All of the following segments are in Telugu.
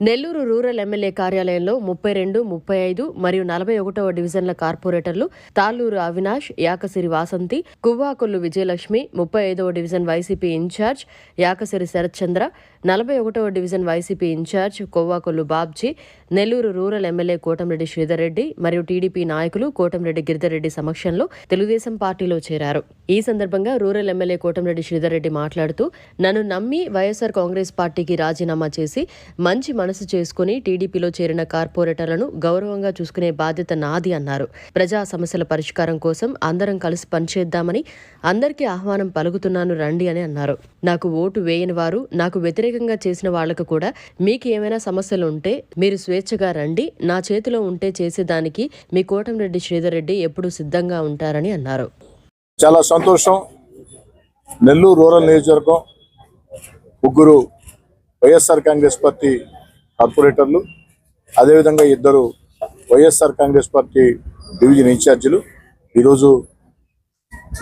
నెల్లూరు రూరల్ ఎమ్మెల్యే కార్యాలయంలో 32, 35 మరియు 41వ డివిజన్ల కార్పొరేటర్లు తాళ్లూరు అవినాష్, యాకసిరి వాసంతి, కువ్వాకొల్లు విజయలక్ష్మి, 35వ division YCP incharge Yakasiri Sharathchandra, 41వ division YCP incharge Kovvakollu Babji, Nellore rural MLA Kotamreddy Sridhar Reddy మరియు టీడీపీ నాయకులు కోటంరెడ్డి గిరిధర్ రెడ్డి సమక్షంలో తెలుగుదేశం పార్టీలో చేరారు. ఈ సందర్భంగా రూరల్ ఎమ్మెల్యే కోటంరెడ్డి శ్రీధర్ రెడ్డి మాట్లాడుతూ, నన్ను నమ్మి వైఎస్ఆర్ కాంగ్రెస్ పార్టీకి రాజీనామా చేసి మంచి మనసు చేసుకుని టీడీపీలో చేరిన కార్పొరేటర్లను గౌరవంగా చూసుకునే బాధ్యత నాది అన్నారు. ప్రజా సమస్యల పరిష్కారం కోసం అందరం కలిసి పనిచేద్దామని అందరికీ ఆహ్వానం పలుకుతున్నాను రండి అని అన్నారు. నాకు ఓటు వేయని వారు, నాకు వ్యతిరేకంగా చేసిన వాళ్లకు కూడా మీకు ఏమైనా సమస్యలు ఉంటే మీరు స్వేచ్ఛగా రండి, నా చేతిలో ఉంటే చేసేదానికి మీ కోటంరెడ్డి శ్రీధర్ రెడ్డి ఎప్పుడూ సిద్ధంగా ఉంటారని అన్నారు. చాలా సంతోషం. నెల్లూరు రూరల్ నియోజకవర్గం ముగ్గురు వైఎస్ఆర్ కాంగ్రెస్ పార్టీ కార్పొరేటర్లు, అదేవిధంగా 2 వైఎస్ఆర్ కాంగ్రెస్ పార్టీ డివిజన్ ఇన్ఛార్జీలు ఈరోజు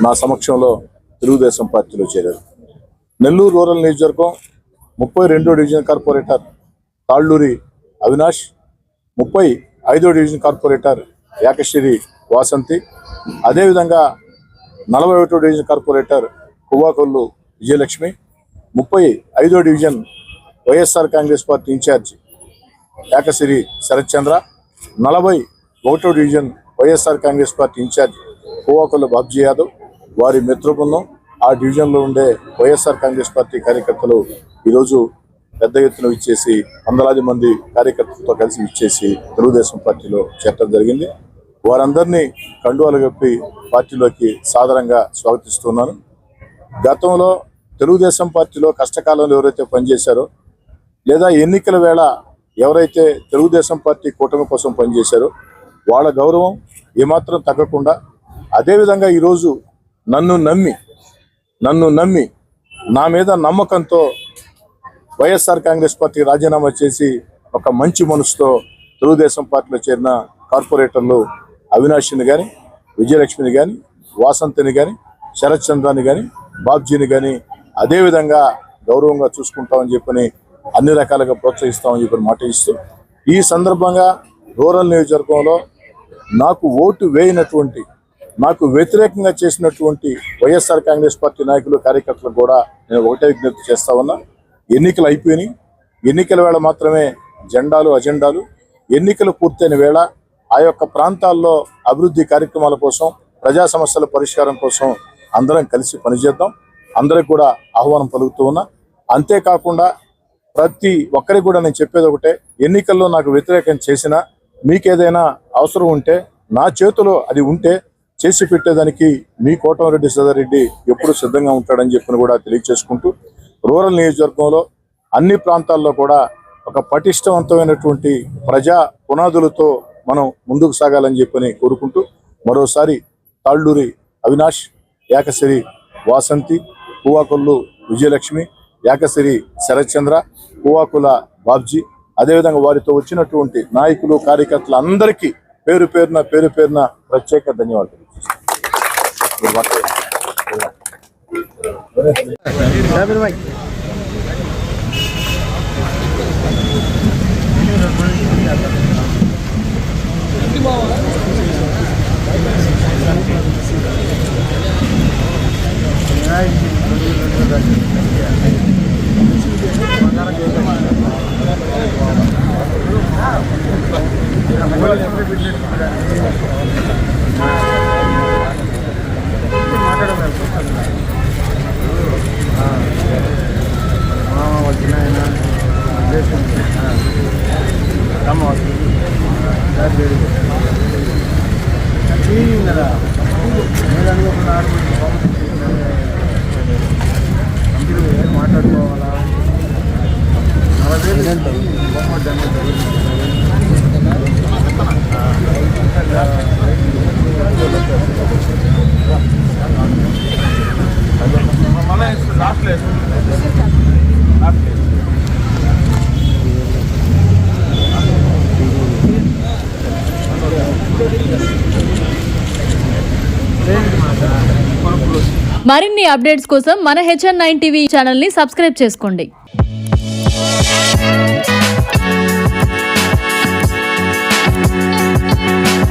నా సమక్షంలో తెలుగుదేశం పార్టీలో చేరారు. నెల్లూరు రూరల్ నియోజకవర్గం 32వ డివిజన్ కార్పొరేటర్ తాళ్లూరి అవినాష్, 35వ డివిజన్ కార్పొరేటర్ యాకశ్రీ వాసంతి, అదేవిధంగా 41వ డివిజన్ కార్పొరేటర్ కువ్వాకొల్లు విజయలక్ష్మి, 35వ division YSR Congress party incharge Yakasiri Sharathchandra, 41వ division YSR Congress party incharge Kuvvakollu Babji Yadav, వారి మిత్ర బృందం, ఆ డివిజన్లో ఉండే వైఎస్ఆర్ కాంగ్రెస్ పార్టీ కార్యకర్తలు ఈరోజు పెద్ద ఎత్తున ఇచ్చేసి వందలాది మంది కార్యకర్తలతో కలిసి ఇచ్చేసి తెలుగుదేశం పార్టీలో చేరడం జరిగింది. వారందరినీ కండువాలు కప్పి పార్టీలోకి సాదరంగా స్వాగతిస్తున్నాను. గతంలో తెలుగుదేశం పార్టీలో కష్టకాలంలో ఎవరైతే పనిచేశారో లేదా ఎన్నికల వేళ ఎవరైతే తెలుగుదేశం పార్టీ కూటమి కోసం పనిచేశారో వాళ్ళ గౌరవం ఏమాత్రం తగ్గకుండా, అదేవిధంగా ఈరోజు నన్ను నమ్మి నా మీద నమ్మకంతో వైఎస్ఆర్ కాంగ్రెస్ పార్టీ రాజీనామా చేసి ఒక మంచి మనసుతో తెలుగుదేశం పార్టీలో చేరిన కార్పొరేటర్లు అవినాష్ని కానీ, విజయలక్ష్మిని కానీ, వాసంతిని కానీ, శరత్చంద్రాన్ని కానీ, బాబ్జీని కానీ అదేవిధంగా గౌరవంగా చూసుకుంటామని చెప్పని అన్ని రకాలుగా ప్రోత్సహిస్తామని చెప్పి మాట ఇస్తూ, ఈ సందర్భంగా రూరల్ నియోజకవర్గంలో నాకు ఓటు వేయనటువంటి, నాకు వ్యతిరేకంగా చేసినటువంటి వైఎస్ఆర్ కాంగ్రెస్ పార్టీ నాయకులు కార్యకర్తలకు కూడా నేను ఒకటే విజ్ఞప్తి చేస్తా ఉన్నా. ఎన్నికలు అయిపోయినాయి. ఎన్నికల వేళ మాత్రమే జెండాలు అజెండాలు. ఎన్నికలు పూర్తయిన వేళ ఆ యొక్క ప్రాంతాల్లో అభివృద్ధి కార్యక్రమాల కోసం, ప్రజా సమస్యల పరిష్కారం కోసం అందరం కలిసి పనిచేద్దాం. అందరికి కూడా ఆహ్వానం పలుకుతూ ఉన్నా. అంతేకాకుండా ప్రతి ఒక్కరికి కూడా నేను చెప్పేది ఒకటే, ఎన్నికల్లో నాకు వ్యతిరేకం చేసినా మీకేదైనా అవసరం ఉంటే నా చేతిలో అది ఉంటే చేసి పెట్టేదానికి మీ కోటంరెడ్డి శ్రీధర్ రెడ్డి ఎప్పుడు సిద్ధంగా ఉంటాడని చెప్పని కూడా తెలియజేసుకుంటూ, రూరల్ నియోజకవర్గంలో అన్ని ప్రాంతాల్లో కూడా ఒక పటిష్టవంతమైనటువంటి ప్రజా పునాదులతో మనం ముందుకు సాగాలని చెప్పని కోరుకుంటూ, మరోసారి తాళ్లూరి అవినాష్, యాకసిరి వాసంతి, కువ్వాకొల్లు విజయలక్ష్మి, యాకసిరి శరత్చంద్ర, కువ్వాకొల్ల బాబ్జీ, అదేవిధంగా వారితో వచ్చినటువంటి నాయకులు కార్యకర్తలు అందరికీ పేరు పేరున ప్రత్యేక ధన్యవాదాలు. మాట్లాడుకోవాలా మరిన్ని అప్డేట్స్ కోసం మన HN9 టీవీ ఛానల్ ని సబ్స్క్రైబ్ చేసుకోండి.